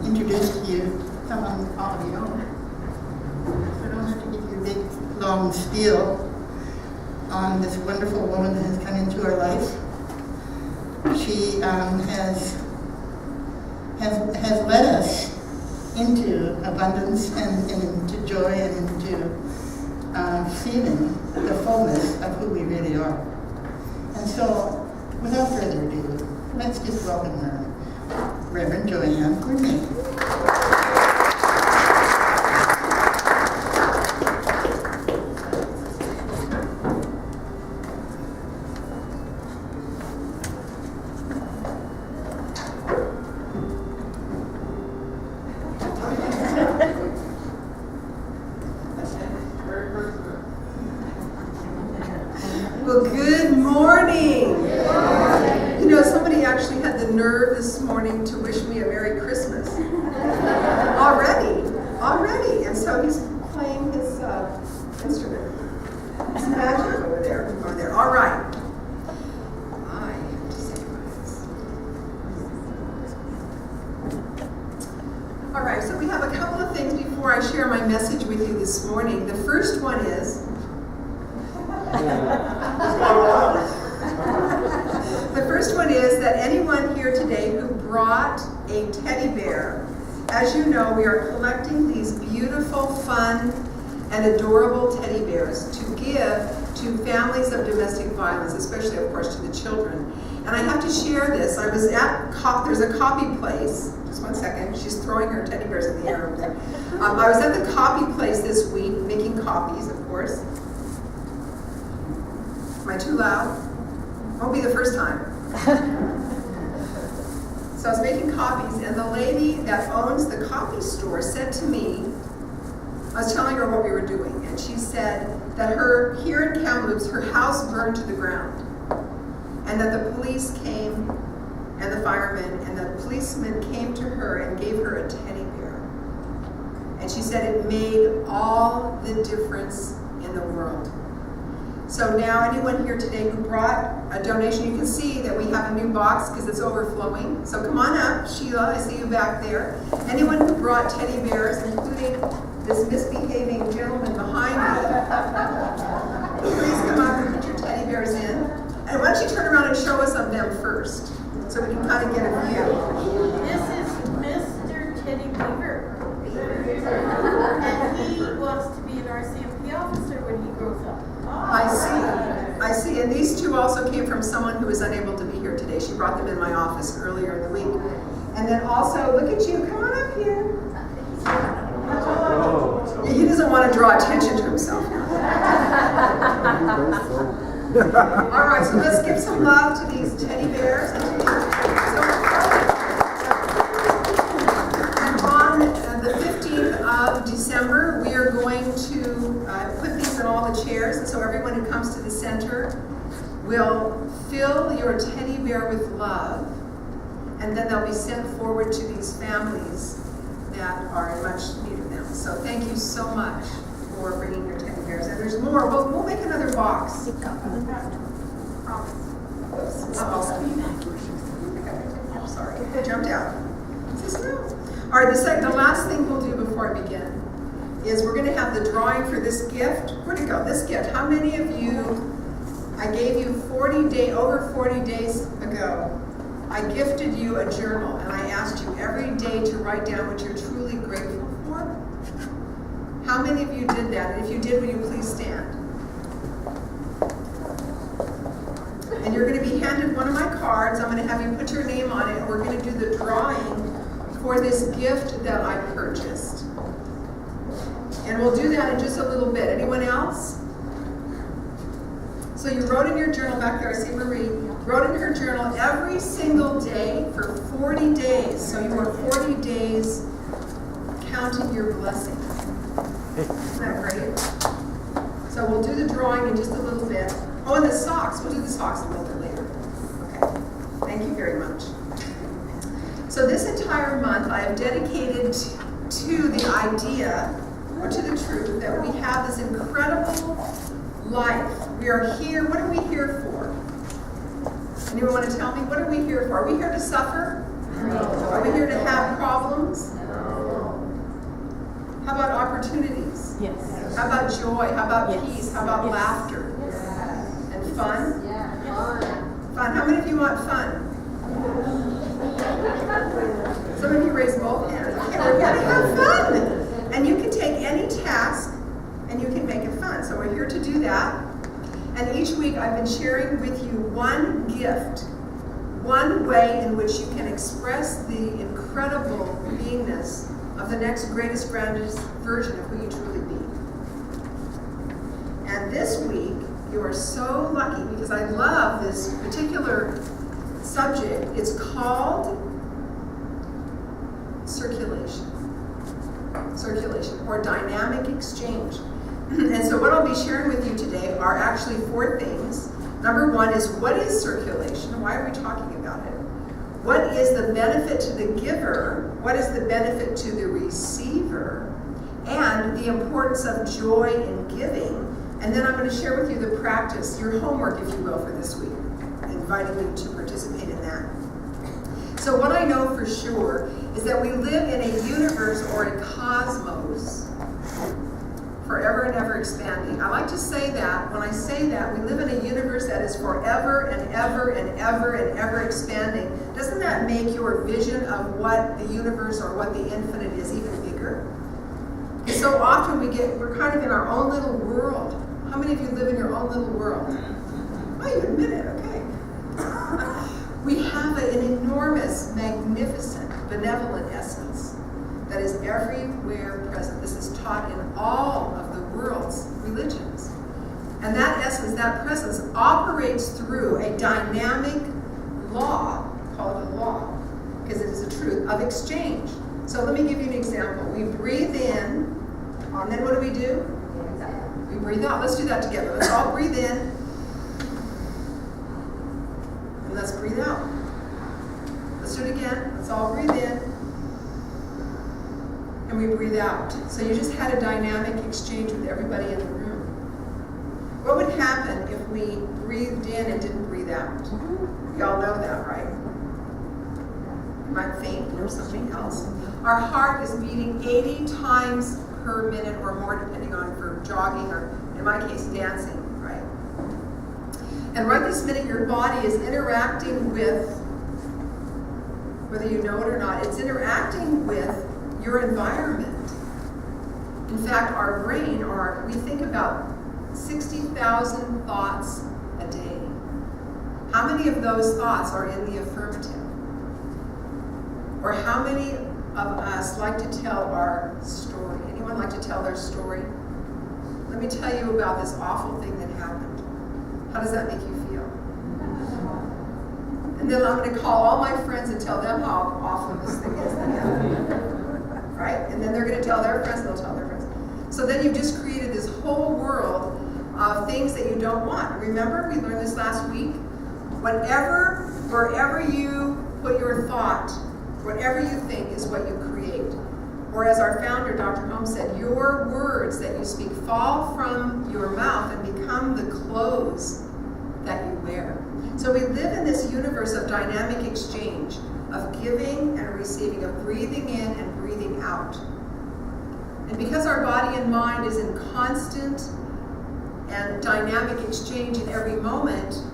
introduce to you some of all of you. So I don't have to give you a big, long spiel on this wonderful woman that has come into our life. She has led us into abundance and into joy and into feeling the fullness of who we really are. And so, without further ado, let's just welcome her, Reverend Joanne Courtney. Well, good morning. You know, somebody actually had the nerve this morning to wish me a Merry Christmas. Already. And so he's playing his instrument. It's magic over there. All right. I have to say this. All right, so we have a couple of things before I share my message with you this morning. The first one is, that anyone here today who brought a teddy bear, as you know, we are collecting these beautiful, fun, and adorable teddy bears to give to families of domestic violence, especially, of course, to the children. And I have to share this. I was at, there's a copy place. Just one second. She's throwing her teddy bears in the air over there. I was at the copy place this week, making copies, of course. Am I too loud? Won't be the first time. So I was making copies, and the lady that owns the copy store said to me, I was telling her what we were doing, and she said that here in Kamloops, her house burned to the ground, and that the police came, and the firemen, and the policeman came to her and gave her a teddy bear. And she said it made all the difference in the world. So now anyone here today who brought a donation, you can see that we have a new box because it's overflowing. So come on up, Sheila, I see you back there. Anyone who brought teddy bears, including this misbehaving gentleman behind me, please come up and put your teddy bears in. And why don't you turn around and show us of them first, so we can kind of get a view. This is Mr. Teddy Beaver. And he wants to be an RCMP officer when he grows up. I see. And these two also came from someone who was unable to be here today. She brought them in my office earlier in the week. And then also, look at you, come on up here. He doesn't want to draw attention to himself now. All right, so let's give some love to these teddy bears. And on the 15th of December, we are going to put these in all the chairs, and so everyone who comes to the center will fill your teddy bear with love, and then they'll be sent forward to these families that are in much need of them. So thank you so much for bringing your teddy bears. And there's more. We'll make another box. Oops. I'm sorry. I jumped out. All right, the last thing we'll do before I begin is we're going to have the drawing for this gift. Where'd it go? This gift. How many of you, I gave you over 40 days ago, I gifted you a journal, and I asked you every day to write down what you're truly grateful for? How many of you did that? And if you did, will you please stand? And you're going to be handed one of my cards. I'm going to have you put your name on it, and we're going to do the drawing for this gift that I purchased. And we'll do that in just a little bit. Anyone else? So you wrote in your journal back there, I see Marie, wrote in her journal every single day for 40 days. So you were 40 days counting your blessings. Isn't that great? So we'll do the drawing in just a little bit. Oh, and the socks. We'll do the socks a little bit later. Okay. Thank you very much. So this entire month I have dedicated to the idea, or to the truth, that we have this incredible life. We are here. What are we here for? Anyone want to tell me? What are we here for? Are we here to suffer? No. Are we here to have problems? Yes. How about joy? How about Yes. peace? How about Yes. laughter? And fun? Yes. Fun. How many of you want fun? Some of you raised both hands. Okay, we're gonna have fun. And you can take any task and you can make it fun. So we're here to do that. And each week I've been sharing with you one gift, one way in which you can express the incredible beingness of the next greatest, grandest version of who you truly be. And this week, you are so lucky because I love this particular subject. It's called circulation. Circulation, or dynamic exchange. And so what I'll be sharing with you today are actually 4 things. Number 1 is, what is circulation? Why are we talking about it? What is the benefit to the giver? What is the benefit to the receiver? And the importance of joy in giving. And then I'm going to share with you the practice, your homework, if you will, for this week, inviting you to participate in that. So what I know for sure is that we live in a universe or a cosmos, forever and ever expanding. I like to say that, when I say that, we live in a universe that is forever and ever and ever and ever expanding. Doesn't that make your vision of what the universe or what the infinite is even bigger? Because so often we're kind of in our own little world. How many of you live in your own little world? Oh, you admit it, okay. We have an enormous, magnificent, benevolent essence that is everywhere present. This is taught in all of the world's religions. And that essence, that presence, operates through a dynamic law, call it a law, because it is a truth, of exchange. So let me give you an example. We breathe in, and then what do? We breathe out. Let's do that together. Let's all breathe in, and let's breathe out. Let's do it again. Let's all breathe in, and we breathe out. So you just had a dynamic exchange with everybody in the room. What would happen if we breathed in and didn't breathe out? Y'all know that, right? You might faint or something else. Our heart is beating 80 times per minute or more, depending on for jogging or, in my case, dancing, right? And right this minute, your body is interacting with, whether you know it or not, it's interacting with your environment. In fact, our brain, we think about 60,000 thoughts a day. How many of those thoughts are in the affirmative? Or how many of us like to tell our story? Anyone like to tell their story? Let me tell you about this awful thing that happened. How does that make you feel? And then I'm going to call all my friends and tell them how awful this thing is that happened. Right? And then they're going to tell their friends, they'll tell their friends. So then you've just created this whole world of things that you don't want. Remember, we learned this last week? Wherever you put your thought, whatever you think is what you create. Or as our founder, Dr. Holmes, said, your words that you speak fall from your mouth and become the clothes that you wear. So we live in this universe of dynamic exchange, of giving and receiving, of breathing in and breathing out. And because our body and mind is in constant and dynamic exchange in every moment,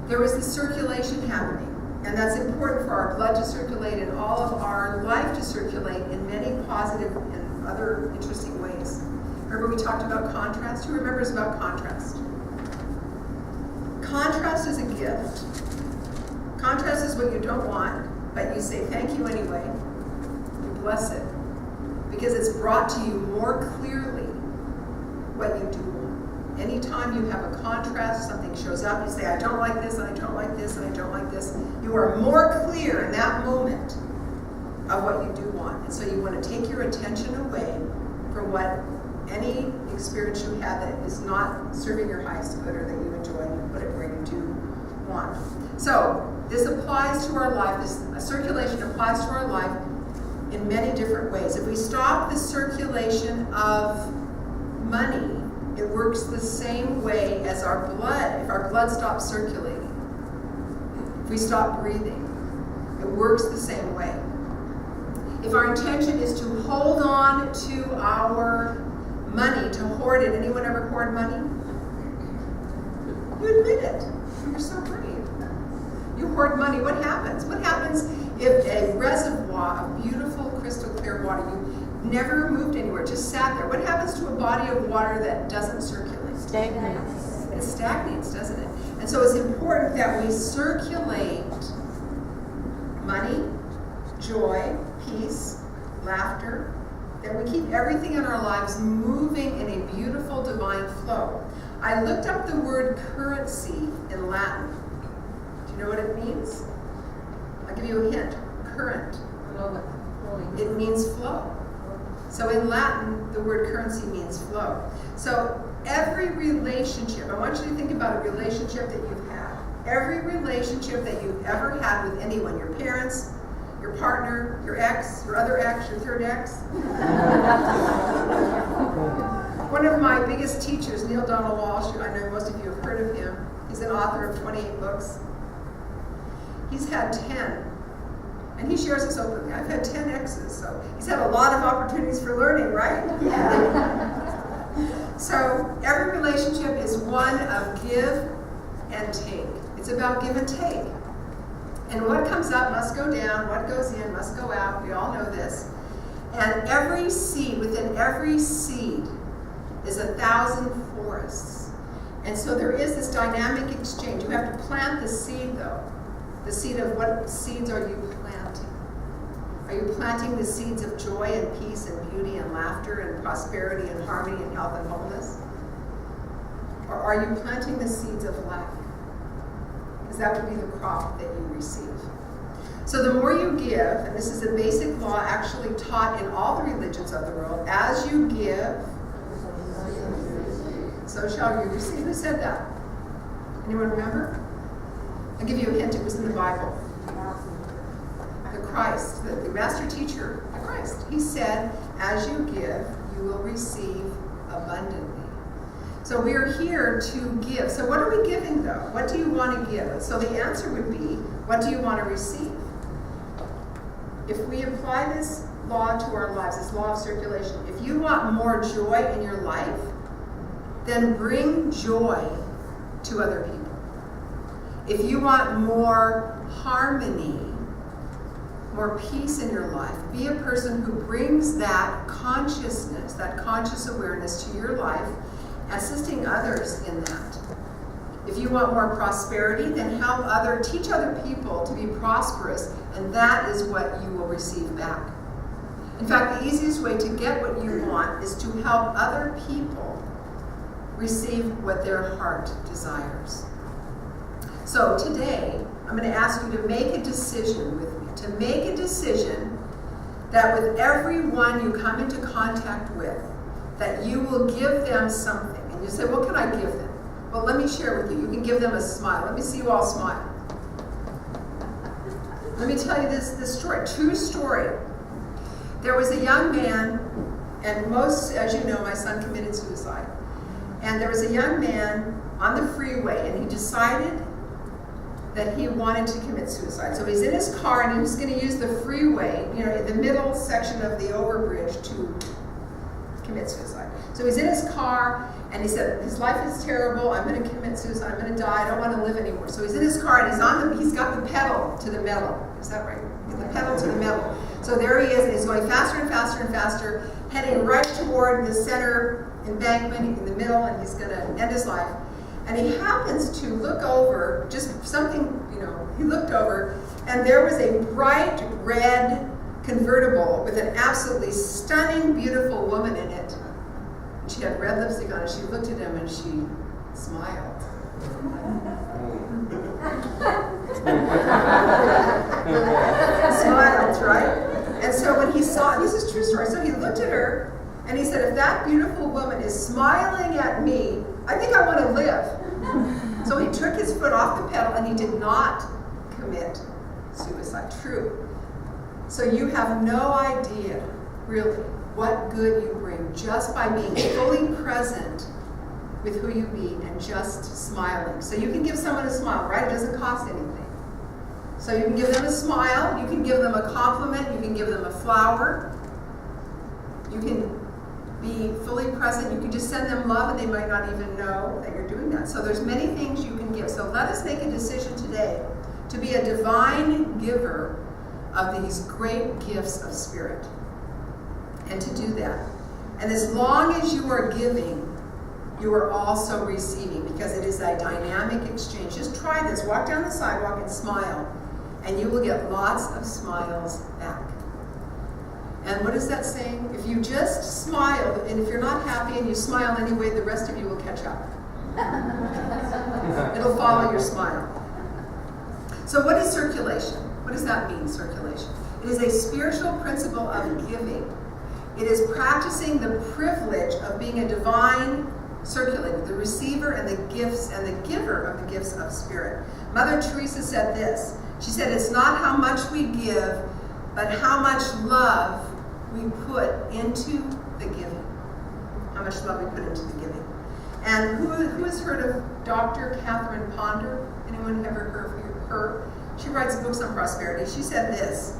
there is this circulation happening. And that's important for our blood to circulate and all of our life to circulate in many positive and other interesting ways. Remember we talked about contrast? Who remembers about contrast? Contrast is a gift. Contrast is what you don't want, but you say thank you anyway. You bless it. Because it's brought to you more clearly what you do want. Anytime you have a contrast, something shows up, you say, I don't like this, and I don't like this, and I don't like this. You are more clear in that moment of what you do want. And so you want to take your attention away from what any experience you have that is not serving your highest good or that you enjoy, and put it where you do want. So this applies to our life. This circulation applies to our life in many different ways. If we stop the circulation of money, it works the same way as our blood. If our blood stops circulating, if we stop breathing, it works the same way. If our intention is to hold on to our money, to hoard it. Anyone ever hoard money? You admit it. You're so brave. You hoard money. What happens? What happens if a reservoir of beautiful crystal clear water, you never moved anywhere, just sat there? What happens to a body of water that doesn't circulate? Stagnates. It stagnates, doesn't it? And so it's important that we circulate money, joy, peace, laughter, that we keep everything in our lives moving in a beautiful divine flow. I looked up the word currency in Latin. Do you know what it means? I'll give you a hint. Current. It means flow. So in Latin, the word currency means flow. So every relationship, I want you to think about a relationship that you've had. Every relationship that you've ever had with anyone, your parents, your partner, your ex, your other ex, your third ex. One of my biggest teachers, Neil Donald Walsh, I know most of you have heard of him. He's an author of 28 books. He's had 10. And he shares this openly. I've had 10 exes, so he's had a lot of opportunities for learning, right? Yeah. So every relationship is one of give and take. It's about give and take. And what comes up must go down, what goes in must go out. We all know this. And every seed, within every seed, is 1,000 forests. And so there is this dynamic exchange. You have to plant the seed, though. The seed of what seeds are you planting? Are you planting the seeds of joy and peace and beauty and laughter and prosperity and harmony and health and wholeness? Or are you planting the seeds of lack? Because that would be the crop that you receive. So the more you give, and this is a basic law actually taught in all the religions of the world, as you give, so shall you receive. Who said that? Anyone remember? I'll give you a hint. It was in the Bible. The Christ, the master teacher, the Christ. He said, as you give, you will receive abundantly. So we are here to give. So what are we giving, though? What do you want to give? So the answer would be, what do you want to receive? If we apply this law to our lives, this law of circulation, if you want more joy in your life, then bring joy to other people. If you want more harmony, more peace in your life, be a person who brings that consciousness, that conscious awareness to your life, assisting others in that. If you want more prosperity, then teach other people to be prosperous, and that is what you will receive back. In fact, the easiest way to get what you want is to help other people receive what their heart desires. So today, I'm going to ask you to make a decision with me, to make a decision that with everyone you come into contact with, that you will give them something. And you say, what can I give them? Well, let me share with you. You can give them a smile. Let me see you all smile. Let me tell you this story, true story. There was a young man, and most, as you know, my son committed suicide. And there was a young man on the freeway, and he decided that he wanted to commit suicide. So he's in his car, and he was going to use the freeway, in the middle section of the overbridge to commit suicide. So he's in his car, and he said, his life is terrible, I'm going to commit suicide, I'm going to die, I don't want to live anymore. So he's in his car, and he's got the pedal to the metal. Is that right? The pedal to the metal. So there he is, and he's going faster and faster and faster, heading right toward the center embankment in the middle, and he's going to end his life. And he happens to look over, just something, he looked over, and there was a bright red convertible with an absolutely stunning, beautiful woman in it. And she had red lipstick on, and she looked at him and she smiled. Smiled, right? And so when he saw, this is a true story, so he looked at her and he said, if that beautiful woman is smiling at me, I think I want to live. So he took his foot off the pedal and he did not commit suicide. True. So you have no idea, really, what good you bring just by being fully present with who you be and just smiling. So you can give someone a smile, right? It doesn't cost anything. So you can give them a smile, you can give them a compliment, you can give them a flower, you can be fully present. You can just send them love and they might not even know that you're doing that. So there's many things you can give. So let us make a decision today to be a divine giver of these great gifts of spirit. And to do that. And as long as you are giving, you are also receiving, because it is a dynamic exchange. Just try this. Walk down the sidewalk and smile, and you will get lots of smiles back. And what is that saying? If you just smile, and if you're not happy and you smile anyway, the rest of you will catch up. It'll follow your smile. So what is circulation? What does that mean, circulation? It is a spiritual principle of giving. It is practicing the privilege of being a divine circulator, the receiver and the gifts and the giver of the gifts of spirit. Mother Teresa said this. She said, it's not how much we give, but how much love we put into the giving. How much love we put into the giving. And who has heard of Dr. Catherine Ponder? Anyone ever heard of her? She writes books on prosperity. She said this.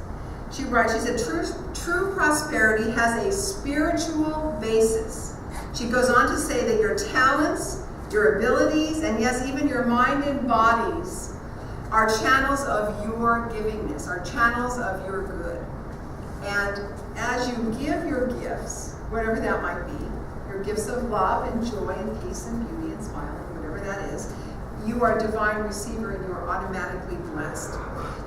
She said, true prosperity has a spiritual basis. She goes on to say that your talents, your abilities, and yes, even your mind and bodies are channels of your givingness, are channels of your good. And as you give your gifts, whatever that might be, your gifts of love and joy and peace and beauty and smiling, whatever that is, you are a divine receiver and you are automatically blessed.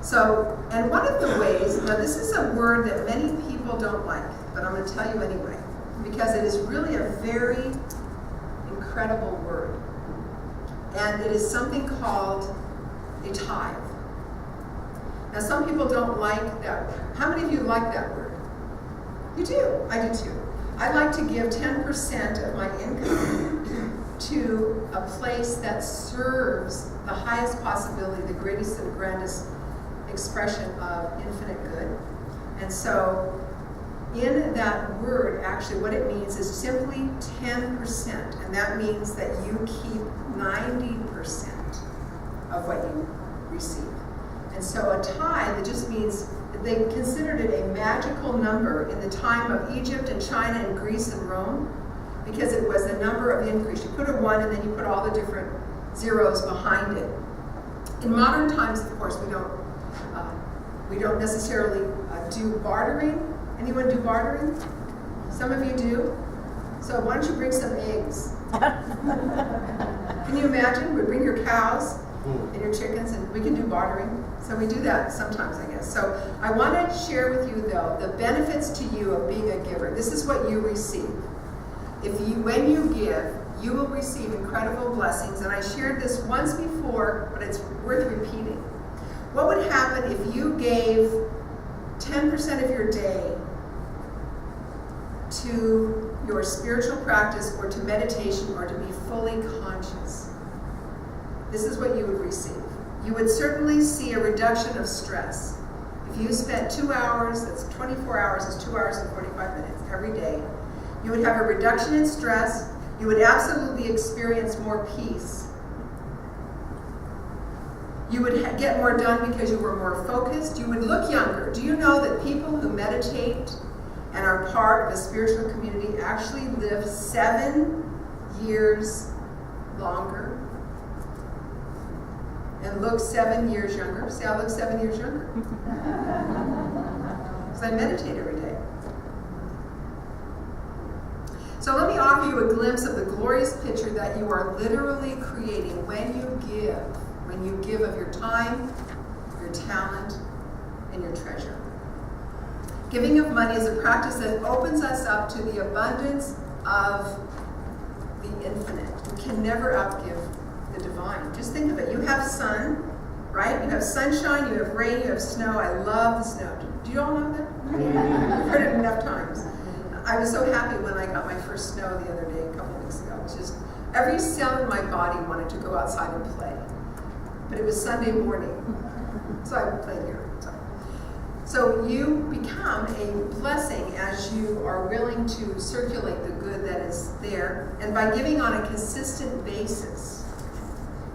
So, and one of the ways, now this is a word that many people don't like, but I'm going to tell you anyway, because it is really a very incredible word. And it is something called a tithe. Now some people don't like that word. How many of you like that word? You do. I do too. I like to give 10% of my income to a place that serves the highest possibility, the greatest and grandest expression of infinite good. And so in that word, actually what it means is simply 10%. And that means that you keep 90% of what you receive. And so a tithe, it just means that they considered it a magical number in the time of Egypt and China and Greece and Rome, because it was the number of increase. You put a 1 and then you put all the different zeros behind it. In modern times, of course, we don't necessarily do bartering. Anyone do bartering? Some of you do. So why don't you bring some eggs? Can you imagine? We bring your cows and your chickens, and we can do bartering. So we do that sometimes, I guess. So I want to share with you, though, the benefits to you of being a giver. This is what you receive. When you give, you will receive incredible blessings. And I shared this once before, but it's worth repeating. What would happen if you gave 10% of your day to your spiritual practice or to meditation or to be fully conscious? This is what you would receive. You would certainly see a reduction of stress. If you spent 2 hours, that's 24 hours, is 2 hours and 45 minutes every day, you would have a reduction in stress. You would absolutely experience more peace. You would get more done because you were more focused. You would look younger. Do you know that people who meditate and are part of a spiritual community actually live 7 years longer and look 7 years younger? See, I look 7 years younger. Because I meditate every day. So let me offer you a glimpse of the glorious picture that you are literally creating when you give of your time, your talent, and your treasure. Giving of money is a practice that opens us up to the abundance of the infinite. We can never outgive the divine. Just think of it. You have sun, right? You have sunshine, you have rain, you have snow. I love the snow. Do you all know that? I've heard it enough times. I was so happy when I got my first snow the other day, a couple of weeks ago. It was just every cell in my body wanted to go outside and play. But it was Sunday morning, so I played here. So you become a blessing as you are willing to circulate the good that is there. And by giving on a consistent basis,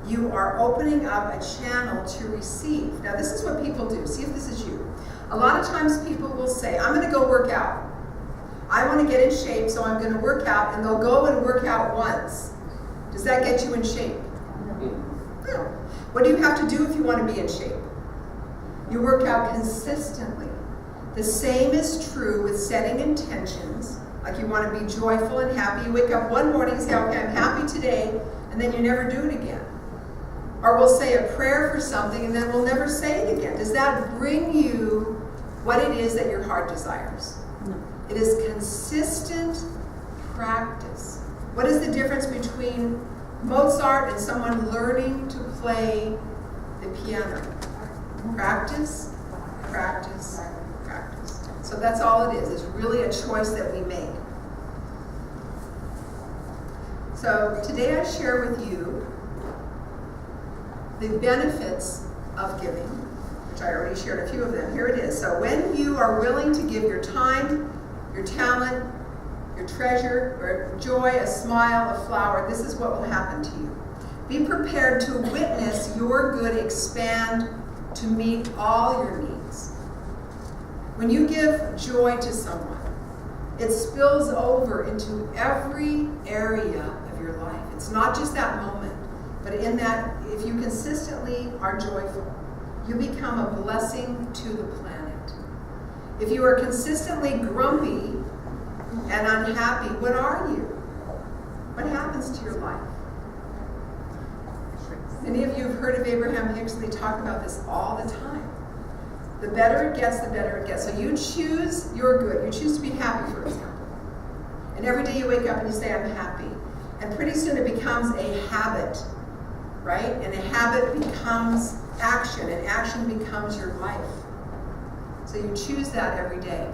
you are opening up a channel to receive. Now this is what people do. See if this is you. A lot of times people will say, I'm going to go work out. I want to get in shape, so I'm going to work out, and they'll go and work out once. Does that get you in shape? No. What do you have to do if you want to be in shape? You work out consistently. The same is true with setting intentions. Like you want to be joyful and happy. You wake up one morning and say, okay, I'm happy today, and then you never do it again. Or we'll say a prayer for something, and then we'll never say it again. Does that bring you what it is that your heart desires? No. It is consistent practice. What is the difference between Mozart and someone learning to play the piano? Practice, practice, practice. So that's all it is. It's really a choice that we make. So today I share with you the benefits of giving, which I already shared a few of them. Here it is. So when you are willing to give your time, your talent, your treasure, or joy, a smile, a flower, this is what will happen to you. Be prepared to witness your good expand to meet all your needs. When you give joy to someone, it spills over into every area of your life. It's not just that moment, but in that, if you consistently are joyful, you become a blessing to the planet. If you are consistently grumpy and unhappy, what are you? What happens to your life? Many of you have heard of Abraham Hicks. They talk about this all the time. The better it gets, the better it gets. So you choose your good. You choose to be happy, for example. And every day you wake up and you say, I'm happy. And pretty soon it becomes a habit, right? And a habit becomes action, and action becomes your life. So you choose that every day.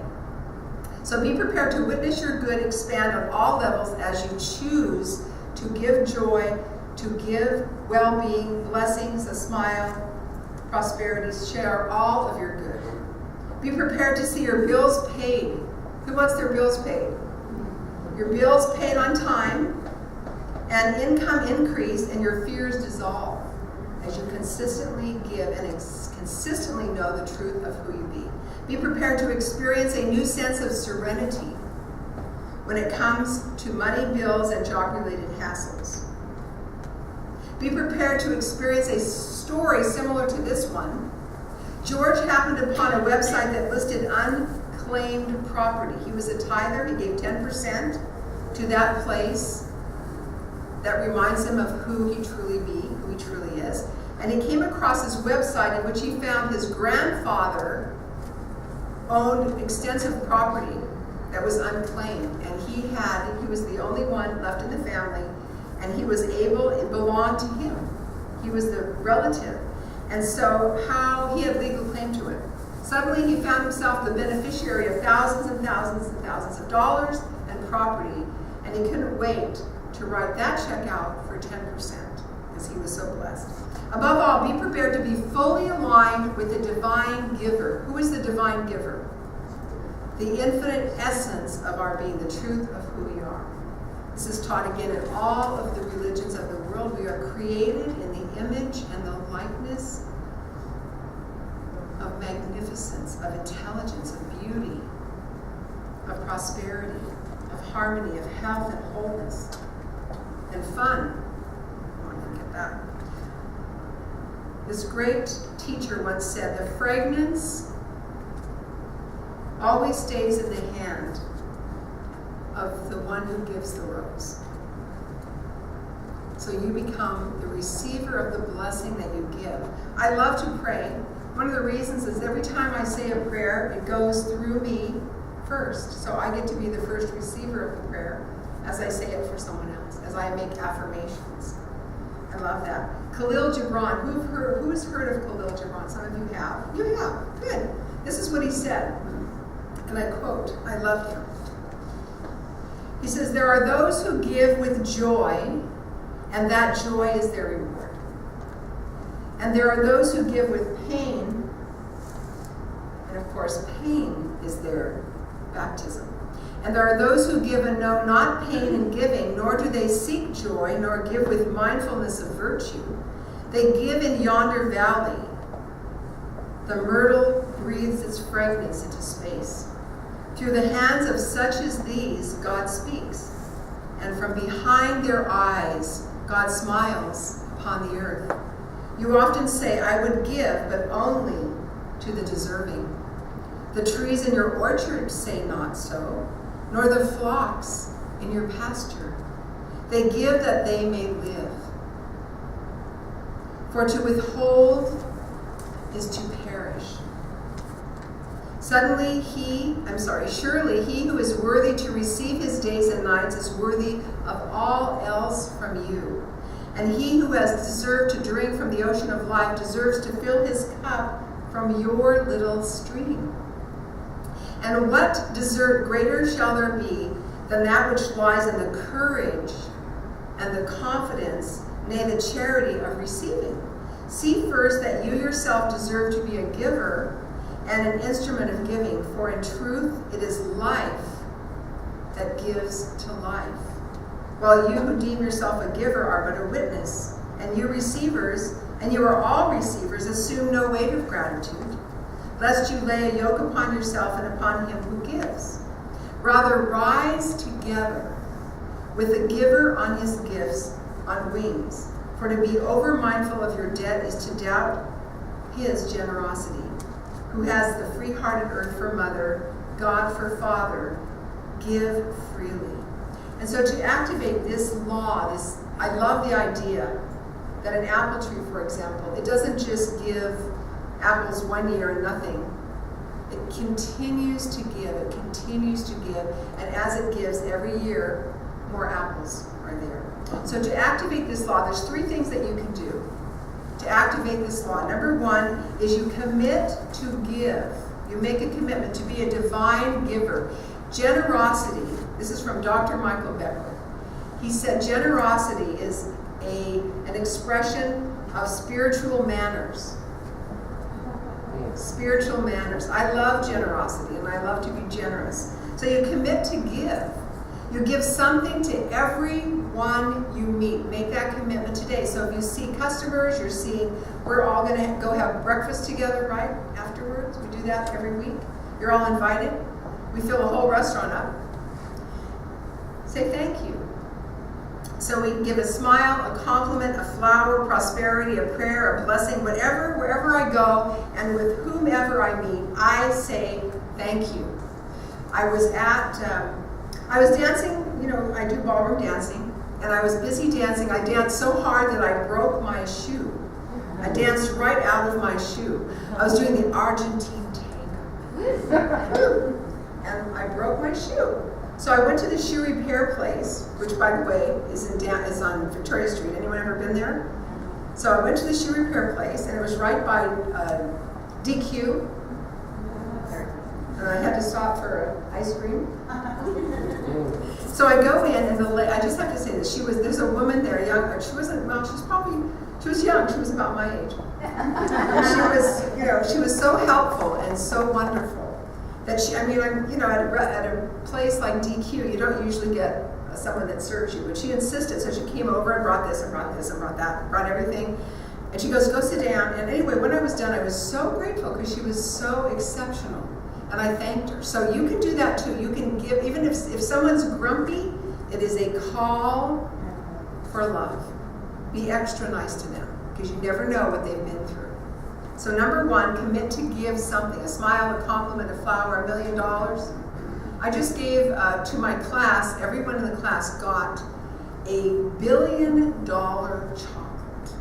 So be prepared to witness your good expand on all levels as you choose to give joy, to give well-being, blessings, a smile, prosperity, share all of your good. Be prepared to see your bills paid. Who wants their bills paid? Your bills paid on time, and income increase, and your fears dissolve as you consistently give and consistently know the truth of who you be. Be prepared to experience a new sense of serenity when it comes to money, bills, and job-related hassles. Be prepared to experience a story similar to this one. George happened upon a website that listed unclaimed property. He was a tither. He gave 10% to that place that reminds him of who he truly is. And he came across this website in which he found his grandfather owned extensive property that was unclaimed. And he was the only one left in the family, and it belonged to him. He was the relative. And so how he had legal claim to it. Suddenly he found himself the beneficiary of thousands and thousands and thousands of dollars and property, and he couldn't wait to write that check out for 10% because he was so blessed. Above all, be prepared to be fully aligned with the divine giver. Who is the divine giver? The infinite essence of our being, the truth of who we are. This is taught again in all of the religions of the world. We are created in the image and the likeness of magnificence, of intelligence, of beauty, of prosperity, of harmony, of health and wholeness, and fun. Don't forget that. This great teacher once said, the fragrance always stays in the hand of the one who gives the rose. So you become the receiver of the blessing that you give. I love to pray. One of the reasons is every time I say a prayer, it goes through me first. So I get to be the first receiver of the prayer as I say it for someone else, as I make affirmations. I love that. Khalil Gibran. Who's heard of Khalil Gibran? Some of you have. You have. Good. This is what he said. And I quote, I love him. He says, there are those who give with joy, and that joy is their reward. And there are those who give with pain, and of course pain is their baptism. And there are those who give and know not pain in giving, nor do they seek joy, nor give with mindfulness of virtue. They give in yonder valley. The myrtle breathes its fragrance into space. Through the hands of such as these, God speaks. And from behind their eyes, God smiles upon the earth. You often say, I would give, but only to the deserving. The trees in your orchard say not so, nor the flocks in your pasture. They give that they may live. For to withhold is to perish. Surely he who is worthy to receive his days and nights is worthy of all else from you. And he who has deserved to drink from the ocean of life deserves to fill his cup from your little stream. And what desert greater shall there be than that which lies in the courage and the confidence, nay, the charity of receiving? See first that you yourself deserve to be a giver and an instrument of giving, for in truth it is life that gives to life. While you who deem yourself a giver are but a witness, and you receivers, and you are all receivers, assume no weight of gratitude, lest you lay a yoke upon yourself and upon him who gives. Rather rise together with the giver on his gifts on wings, for to be over mindful of your debt is to doubt his generosity, who has the free-hearted earth for mother, God for father. Give freely. And so to activate this law, I love the idea that an apple tree, for example, it doesn't just give apples one year and nothing. It continues to give, and as it gives every year, more apples are there. So to activate this law, there's 3 things that you can do to activate this law. Number 1 is you commit to give. You make a commitment to be a divine giver. Generosity, this is from Dr. Michael Beckwith. He said generosity is an expression of spiritual manners. Spiritual manners. I love generosity and I love to be generous. So you commit to give. You give something to everyone you meet. Make that commitment today. So if you see customers, we're all going to go have breakfast together, right? Afterwards. We do that every week. You're all invited. We fill the whole restaurant up. Say thank you. So we give a smile, a compliment, a flower, prosperity, a prayer, a blessing, wherever I go, and with whomever I meet, I say thank you. I was dancing, I do ballroom dancing, and I was busy dancing. I danced so hard that I broke my shoe. I danced right out of my shoe. I was doing the Argentine tango. And I broke my shoe. So I went to the shoe repair place, which, by the way, is on Victoria Street. Anyone ever been there? So I went to the shoe repair place, and it was right by DQ. And I had to stop for ice cream. So I go in, and I just have to say this: there's a woman there, young. She was young. She was about my age. And she was so helpful and so wonderful. That at a place like DQ, you don't usually get someone that serves you, but she insisted, so she came over and brought this and brought this and brought that, brought everything, and she goes, go sit down. And anyway, when I was done, I was so grateful because she was so exceptional, and I thanked her. So you can do that too. You can give, even if someone's grumpy, it is a call for love. Be extra nice to them, because you never know what they've been through. So number 1, commit to give something, a smile, a compliment, a flower, $1 million. I just gave to my class, everyone in the class got a $1 billion chocolate.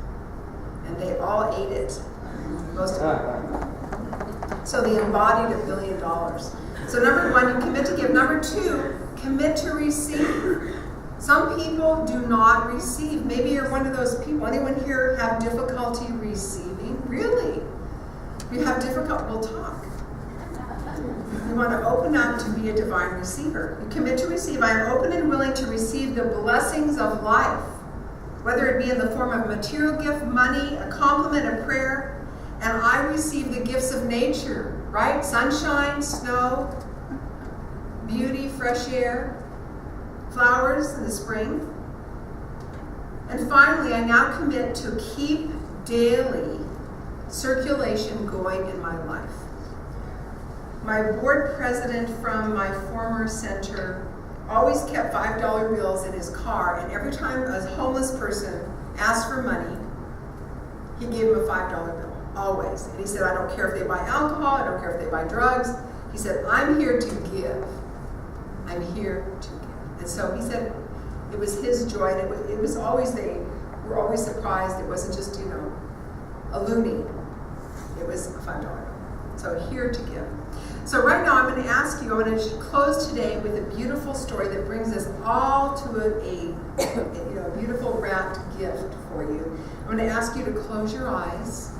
And they all ate it, most of them. So they embodied $1 billion. So number 1, you commit to give. Number 2, commit to receive. Some people do not receive. Maybe you're one of those people. Anyone here have difficulty receiving? Really? You have difficulty? We'll talk. You want to open up to be a divine receiver. You commit to receive. I am open and willing to receive the blessings of life, whether it be in the form of material gift, money, a compliment, a prayer. And I receive the gifts of nature, right? Sunshine, snow, beauty, fresh air, flowers in the spring. And finally, I now commit to keep daily circulation going in my life. My board president from my former center always kept $5 bills in his car, and every time a homeless person asked for money, he gave him a $5 bill, always. And he said, I don't care if they buy alcohol, I don't care if they buy drugs. He said, I'm here to give. I'm here to give. And so he said it was his joy, and it was always, they were always surprised. It wasn't just, a loony. It was a $5 bill. So here to give. So right now I'm going to ask you, I'm going to close today with a beautiful story that brings us all to a beautiful wrapped gift for you. I'm going to ask you to close your eyes.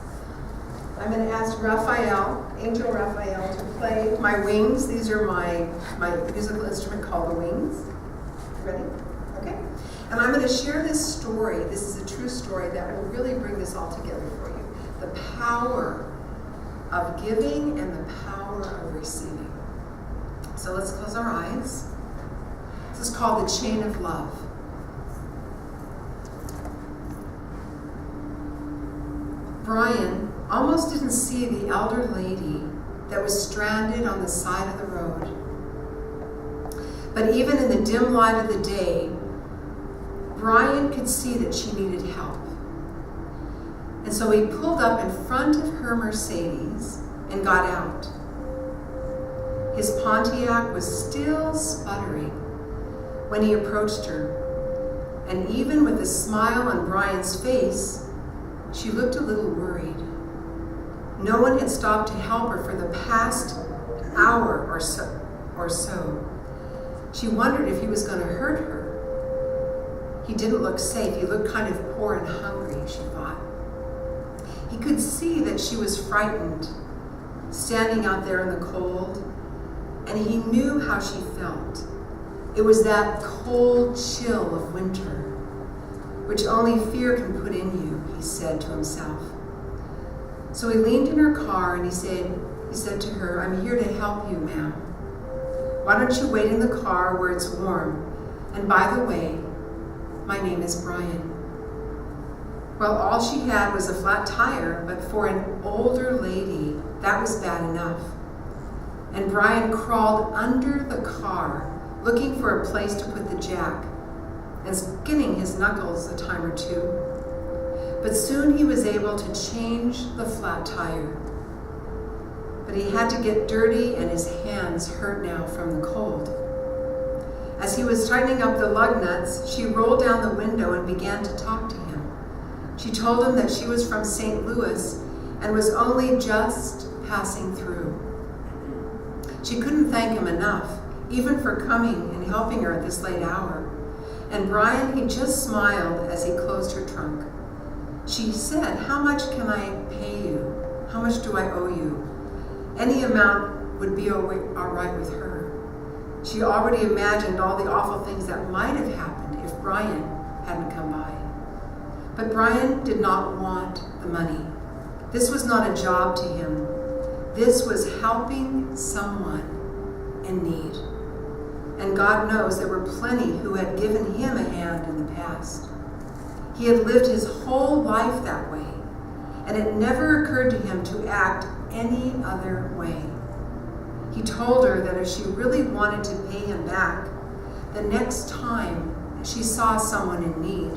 I'm going to ask Raphael, Angel Raphael, to play my wings. These are my musical instrument called the wings. Ready? Okay. And I'm going to share this story. This is a true story that will really bring this all together for you. The power of giving and the power of receiving. So let's close our eyes. This is called The Chain of Love. Brian almost didn't see the elder lady that was stranded on the side of the road. But even in the dim light of the day, Brian could see that she needed help. And so he pulled up in front of her Mercedes and got out. His Pontiac was still sputtering when he approached her. And even with a smile on Brian's face, she looked a little worried. No one had stopped to help her for the past hour or so. She wondered if he was going to hurt her. He didn't look safe. He looked kind of poor and hungry, she thought. He could see that she was frightened, standing out there in the cold, and he knew how she felt. It was that cold chill of winter, which only fear can put in you, he said to himself. So he leaned in her car and he said to her, I'm here to help you, ma'am. Why don't you wait in the car where it's warm? And by the way, my name is Brian. Well, all she had was a flat tire, but for an older lady, that was bad enough. And Brian crawled under the car, looking for a place to put the jack, and skinning his knuckles a time or two. But soon he was able to change the flat tire. But he had to get dirty, and his hands hurt now from the cold. As he was tightening up the lug nuts, she rolled down the window and began to talk to him. She told him that she was from St. Louis and was only just passing through. She couldn't thank him enough, even for coming and helping her at this late hour. And Brian, he just smiled as he closed her trunk. She said, how much can I pay you? How much do I owe you? Any amount would be all right with her. She already imagined all the awful things that might have happened if Brian hadn't come by. But Brian did not want the money. This was not a job to him. This was helping someone in need. And God knows there were plenty who had given him a hand in the past. He had lived his whole life that way, and it never occurred to him to act any other way. He told her that if she really wanted to pay him back, the next time she saw someone in need,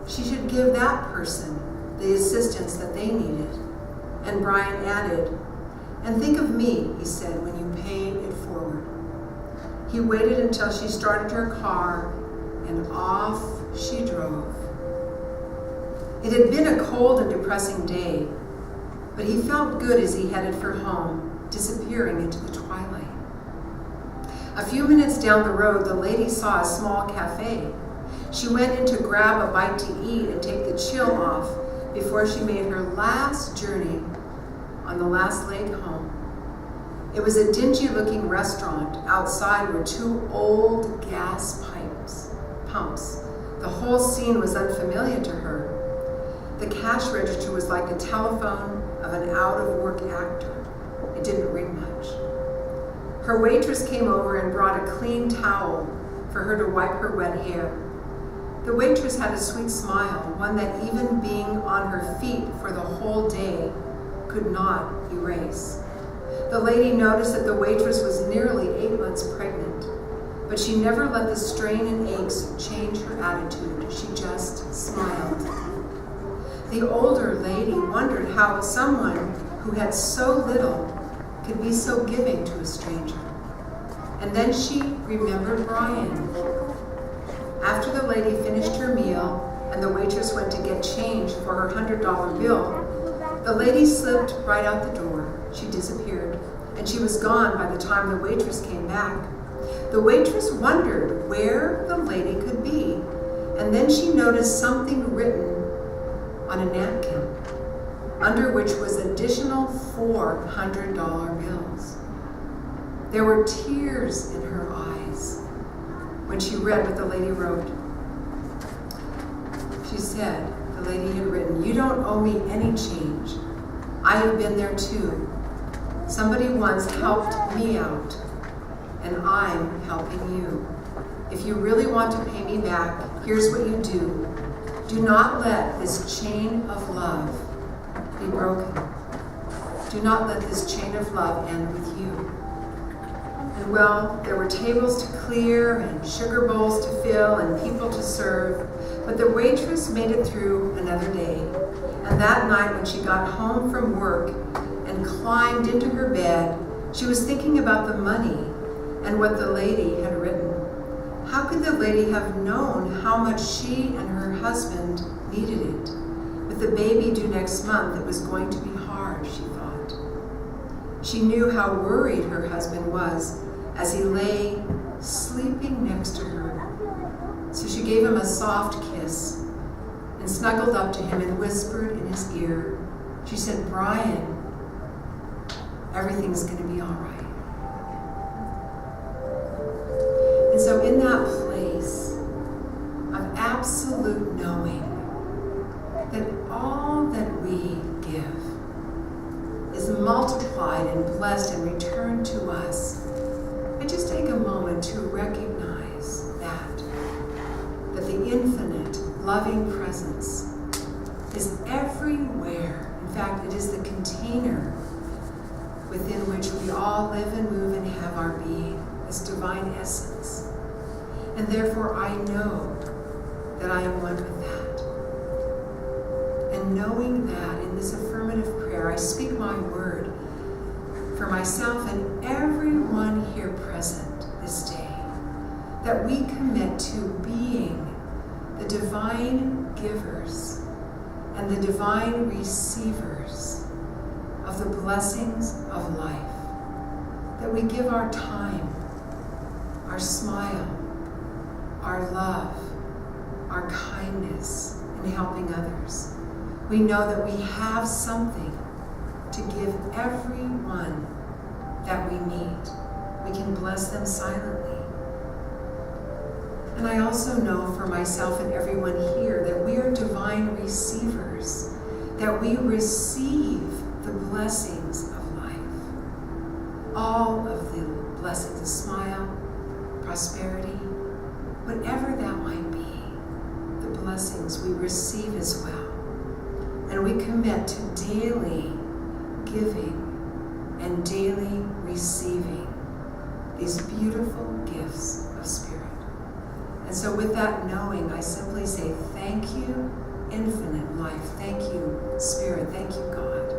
she should give that person the assistance that they needed. And Brian added, and think of me, he said, when you pay it forward. He waited until she started her car, and off she drove. It had been a cold and depressing day, but he felt good as he headed for home, disappearing into the twilight. A few minutes down the road, the lady saw a small cafe. She went in to grab a bite to eat and take the chill off before she made her last journey on the last leg home. It was a dingy-looking restaurant. Outside were two old gas pumps. The whole scene was unfamiliar to her. The cash register was like the telephone of an out-of-work actor. It didn't ring much. Her waitress came over and brought a clean towel for her to wipe her wet hair. The waitress had a sweet smile, one that even being on her feet for the whole day could not erase. The lady noticed that the waitress was nearly 8 months pregnant, but she never let the strain and aches change her attitude. She just smiled. The older lady wondered how someone who had so little could be so giving to a stranger. And then she remembered Brian. After the lady finished her meal and the waitress went to get change for her $100 bill, the lady slipped right out the door. She disappeared, and she was gone by the time the waitress came back. The waitress wondered where the lady could be, and then she noticed something written on a napkin, under which was additional $400 bills. There were tears in her eyes when she read what the lady wrote. She said, the lady had written, "You don't owe me any change. I have been there too. Somebody once helped me out, and I'm helping you. If you really want to pay me back, here's what you do. Do not let this chain of love be broken. Do not let this chain of love end with you." And well, there were tables to clear and sugar bowls to fill and people to serve, but the waitress made it through another day. And that night when she got home from work and climbed into her bed, she was thinking about the money and what the lady had written. How could the lady have known how much she and her husband needed it? With the baby due next month, it was going to be hard, she thought. She knew how worried her husband was as he lay sleeping next to her. So she gave him a soft kiss and snuggled up to him and whispered in his ear. She said, "Brian, everything's going to be all right." And so in that place of absolute knowing that all that we give is multiplied and blessed and returned to us, I just take a moment to recognize that the infinite loving presence is everywhere. In fact, it is the container within which we all live and move and have our being, this divine essence. And therefore I know that I am one with that. And knowing that in this affirmative prayer, I speak my word for myself and everyone here present this day, that we commit to being the divine givers and the divine receivers of the blessings of life, that we give our time, our smile, our love, our kindness in helping others. We know that we have something to give everyone that we need. We can bless them silently. And I also know for myself and everyone here that we are divine receivers, that we receive the blessings of life. All of the blessings, the smile, prosperity, whatever that might be, the blessings we receive as well. And we commit to daily giving and daily receiving these beautiful gifts of spirit. And so with that knowing, I simply say, thank you, infinite life. Thank you, Spirit. Thank you, God.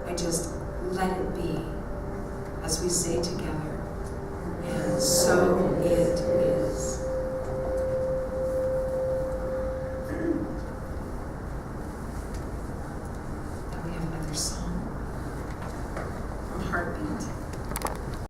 I just let it be as we say together. And so